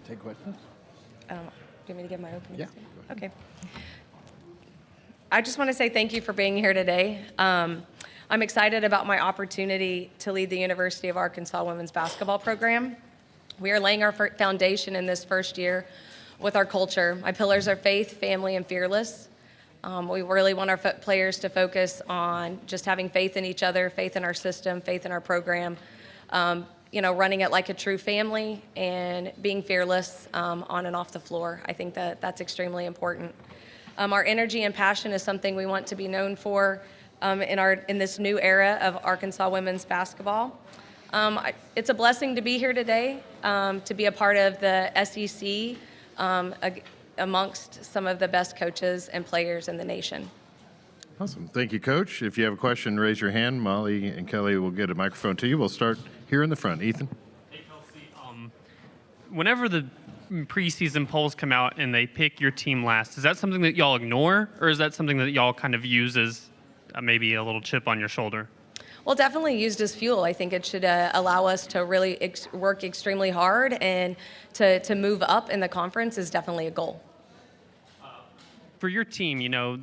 take questions. Do you want me to give my opening Yeah. statement? Okay. I just want to say thank you for being here today. I'm excited about my opportunity to lead the University of Arkansas women's basketball program. We are laying our foundation in this first year with our culture. My pillars are faith, family, and fearless. We really want our players to focus on just having faith in each other, faith in our system, faith in our program, running it like a true family and being fearless on and off the floor. I think that that's extremely important. Our energy and passion is something we want to be known for in this new era of Arkansas women's basketball. It's a blessing to be here today, to be a part of the SEC amongst some of the best coaches and players in the nation. Awesome. Thank you, Coach. If you have a question, raise your hand. Molly and Kelly will get a microphone to you. We'll start here in the front. Ethan? Hey, Kelsi. Whenever the preseason polls come out and they pick your team last, is that something that y'all ignore, or is that something that y'all kind of use as maybe a little chip on your shoulder? Well, definitely used as fuel. I think it should allow us to really work extremely hard, and to move up in the conference is definitely a goal. For your team,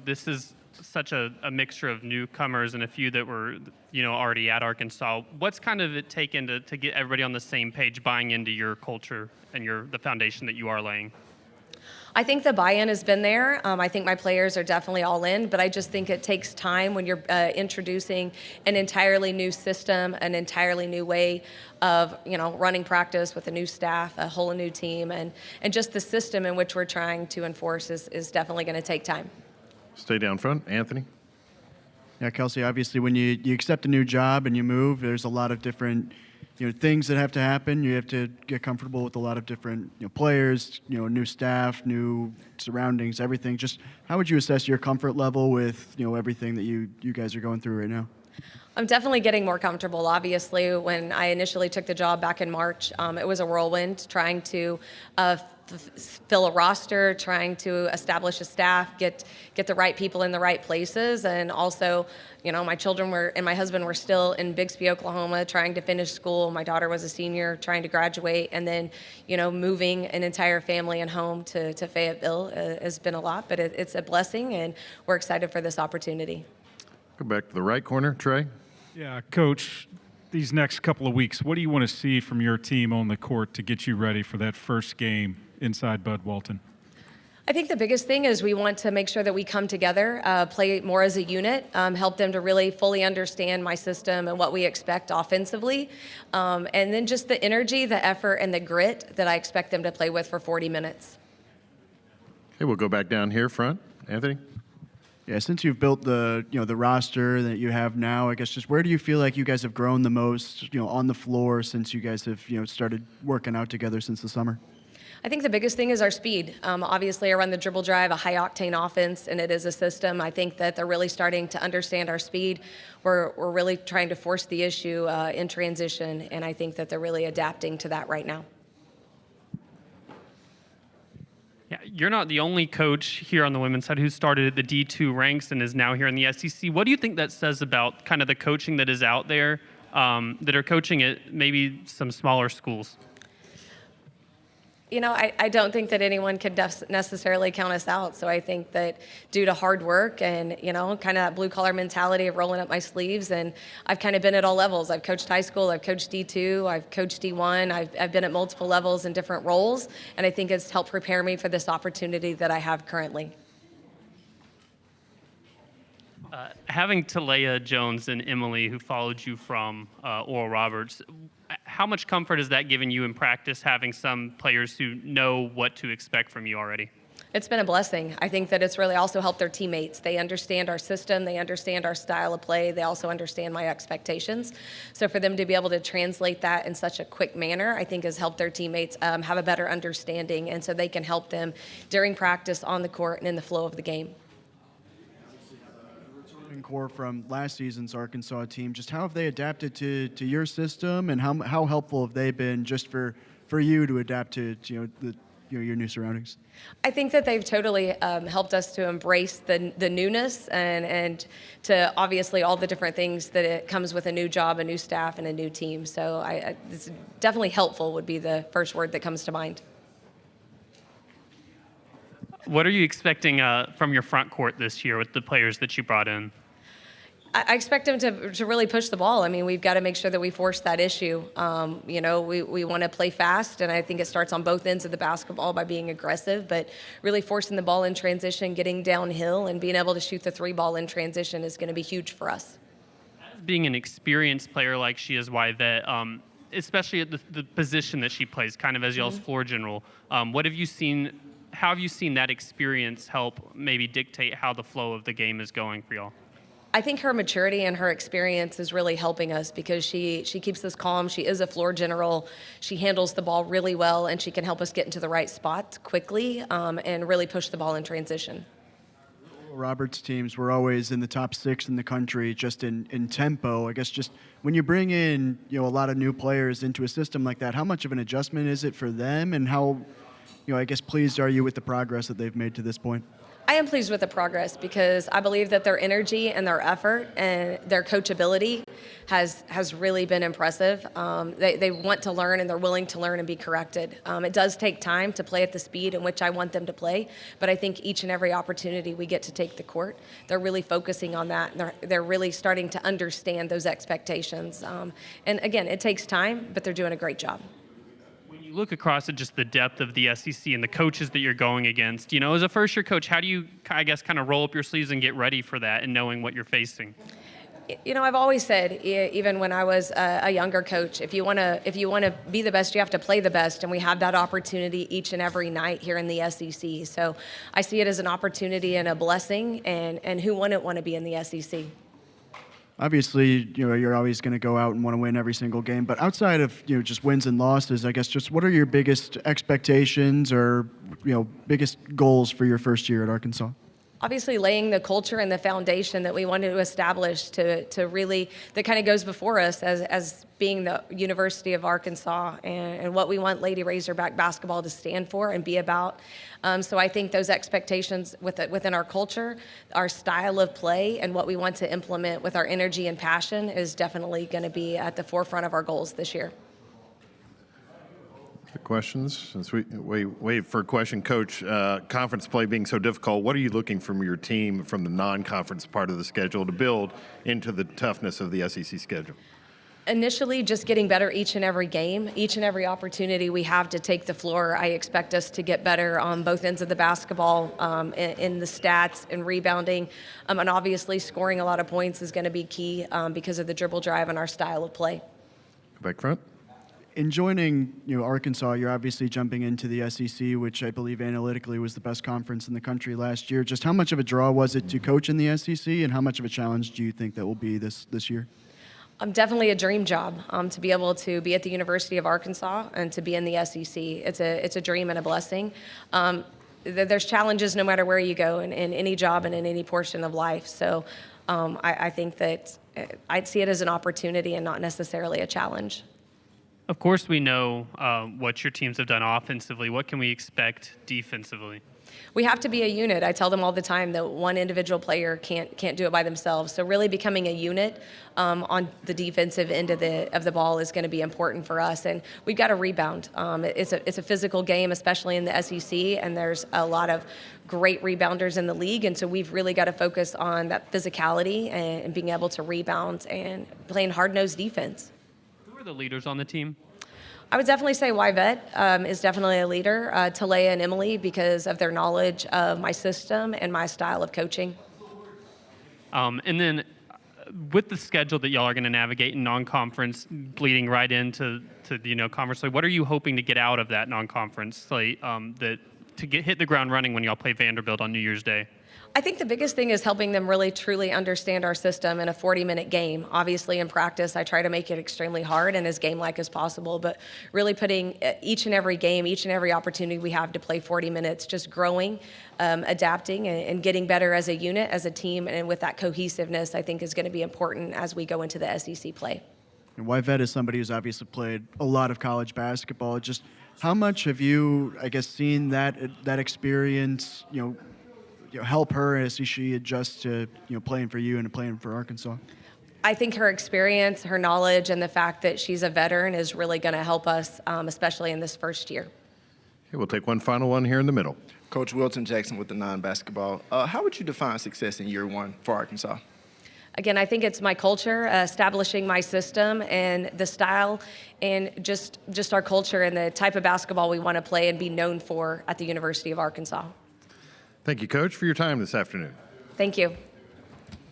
this is such a mixture of newcomers and a few that were, already at Arkansas. What's kind of it taken to get everybody on the same page, buying into your culture and the foundation that you are laying? I think the buy-in has been there. I think my players are definitely all in, but I just think it takes time when you're introducing an entirely new system, an entirely new way of running practice with a new staff, a whole new team, and just the system in which we're trying to enforce is definitely going to take time. Stay down front. Anthony? Yeah, Kelsi, obviously when you accept a new job and you move, there's a lot of different things that have to happen. You have to get comfortable with a lot of different players, new staff, new surroundings, everything. Just how would you assess your comfort level with everything that you guys are going through right now? I'm definitely getting more comfortable. Obviously, when I initially took the job back in March, it was a whirlwind trying to fill a roster, trying to establish a staff, get the right people in the right places, and also, my children and my husband were still in Bixby, Oklahoma, trying to finish school. My daughter was a senior, trying to graduate, and then, moving an entire family and home to Fayetteville has been a lot, but it's a blessing, and we're excited for this opportunity. Go back to the right corner. Trey? Yeah, Coach, these next couple of weeks, what do you want to see from your team on the court to get you ready for that first game inside Bud Walton? I think the biggest thing is we want to make sure that we come together, play more as a unit, help them to really fully understand my system and what we expect offensively, and then just the energy, the effort, and the grit that I expect them to play with for 40 minutes. Okay, we'll go back down here front. Anthony? Yeah, since you've built the roster that you have now, I guess just where do you feel like you guys have grown the most, on the floor since you guys have started working out together since the summer? I think the biggest thing is our speed. Obviously, I run the dribble drive, a high-octane offense, and it is a system. I think that they're really starting to understand our speed. We're really trying to force the issue in transition, and I think that they're really adapting to that right now. Yeah, you're not the only coach here on the women's side who started at the D2 ranks and is now here in the SEC. What do you think that says about kind of the coaching that is out there that are coaching at maybe some smaller schools? I don't think that anyone could necessarily count us out. So I think that due to hard work and, kind of that blue-collar mentality of rolling up my sleeves, and I've kind of been at all levels. I've coached high school, I've coached D2, I've coached D1, I've been at multiple levels in different roles, and I think it's helped prepare me for this opportunity that I have currently. Having Talea Jones and Emily, who followed you from Oral Roberts, how much comfort has that given you in practice, having some players who know what to expect from you already? It's been a blessing. I think that it's really also helped their teammates. They understand our system. They understand our style of play. They also understand my expectations. So for them to be able to translate that in such a quick manner, I think has helped their teammates have a better understanding, and so they can help them during practice, on the court, and in the flow of the game. Core from last season's Arkansas team, just how have they adapted to your system, and how helpful have they been just for you to adapt to your new surroundings? I think that they've totally helped us to embrace the newness and to obviously all the different things that it comes with a new job, a new staff, and a new team. So it's definitely helpful would be the first word that comes to mind. What are you expecting from your front court this year with the players that you brought in? I expect them to really push the ball. I mean, we've got to make sure that we force that issue. We want to play fast, and I think it starts on both ends of the basketball by being aggressive, but really forcing the ball in transition, getting downhill, and being able to shoot the three ball in transition is going to be huge for us. Being an experienced player like she is, Yvette, especially at the position that she plays, kind of as y'all's floor general, what have you seen? How have you seen that experience help maybe dictate how the flow of the game is going for y'all? I think her maturity and her experience is really helping us because she keeps us calm. She is a floor general. She handles the ball really well, and she can help us get into the right spot quickly and really push the ball in transition. Roberts teams were always in the top 6 in the country just in tempo. I guess just when you bring in a lot of new players into a system like that, how much of an adjustment is it for them, and how I guess pleased are you with the progress that they've made to this point? I am pleased with the progress because I believe that their energy and their effort and their coachability has really been impressive. They want to learn, and they're willing to learn and be corrected. It does take time to play at the speed in which I want them to play, but I think each and every opportunity we get to take the court, they're really focusing on that, and they're really starting to understand those expectations. And again, it takes time, but they're doing a great job. You look across at just the depth of the SEC and the coaches that you're going against. As a first-year coach, how do you, I guess, kind of roll up your sleeves and get ready for that and knowing what you're facing? I've always said, even when I was a younger coach, if you want to be the best, you have to play the best, and we have that opportunity each and every night here in the SEC. So I see it as an opportunity and a blessing, and who wouldn't want to be in the SEC? Obviously, you're always going to go out and want to win every single game. But outside of just wins and losses, I guess just what are your biggest expectations or biggest goals for your first year at Arkansas? Obviously, laying the culture and the foundation that we wanted to establish to really, that kind of goes before us as being the University of Arkansas and what we want Lady Razorback basketball to stand for and be about. So I think those expectations within our culture, our style of play, and what we want to implement with our energy and passion is definitely going to be at the forefront of our goals this year. Questions? Since we wait for a question, Coach, conference play being so difficult, what are you looking from your team from the non-conference part of the schedule to build into the toughness of the SEC schedule? Initially, just getting better each and every game, each and every opportunity we have to take the floor. I expect us to get better on both ends of the basketball, in the stats and rebounding, and obviously scoring a lot of points is going to be key because of the dribble drive and our style of play. Go back front. In joining Arkansas, you're obviously jumping into the SEC, which I believe analytically was the best conference in the country last year. Just how much of a draw was it to coach in the SEC, and how much of a challenge do you think that will be this year? Definitely a dream job to be able to be at the University of Arkansas and to be in the SEC. It's a dream and a blessing. There's challenges no matter where you go in any job and in any portion of life. So I think that I'd see it as an opportunity and not necessarily a challenge. Of course, we know what your teams have done offensively. What can we expect defensively? We have to be a unit. I tell them all the time that one individual player can't do it by themselves. So really becoming a unit on the defensive end of the ball is going to be important for us. And we've got to rebound. It's a physical game, especially in the SEC, and there's a lot of great rebounders in the league. And so we've really got to focus on that physicality and being able to rebound and playing hard-nosed defense. Who are the leaders on the team? I would definitely say Yvette is definitely a leader, Talea and Emily, because of their knowledge of my system and my style of coaching. And then with the schedule that y'all are going to navigate in non-conference, bleeding right into conference slate, what are you hoping to get out of that non-conference slate hit the ground running when y'all play Vanderbilt on New Year's Day? I think the biggest thing is helping them really truly understand our system in a 40-minute game. Obviously, in practice, I try to make it extremely hard and as game-like as possible, but really putting each and every game, each and every opportunity we have to play 40 minutes, just growing, adapting, and getting better as a unit, as a team, and with that cohesiveness, I think is going to be important as we go into the SEC play. And Yvette is somebody who's obviously played a lot of college basketball. Just how much have you, I guess, seen that experience, help her as she adjusts to playing for you and playing for Arkansas? I think her experience, her knowledge, and the fact that she's a veteran is really going to help us, especially in this first year. Okay, we'll take one final one here in the middle. Coach Wilton Jackson with the non-basketball. How would you define success in year one for Arkansas? Again, I think it's my culture, establishing my system and the style and just our culture and the type of basketball we want to play and be known for at the University of Arkansas. Thank you, Coach, for your time this afternoon. Thank you.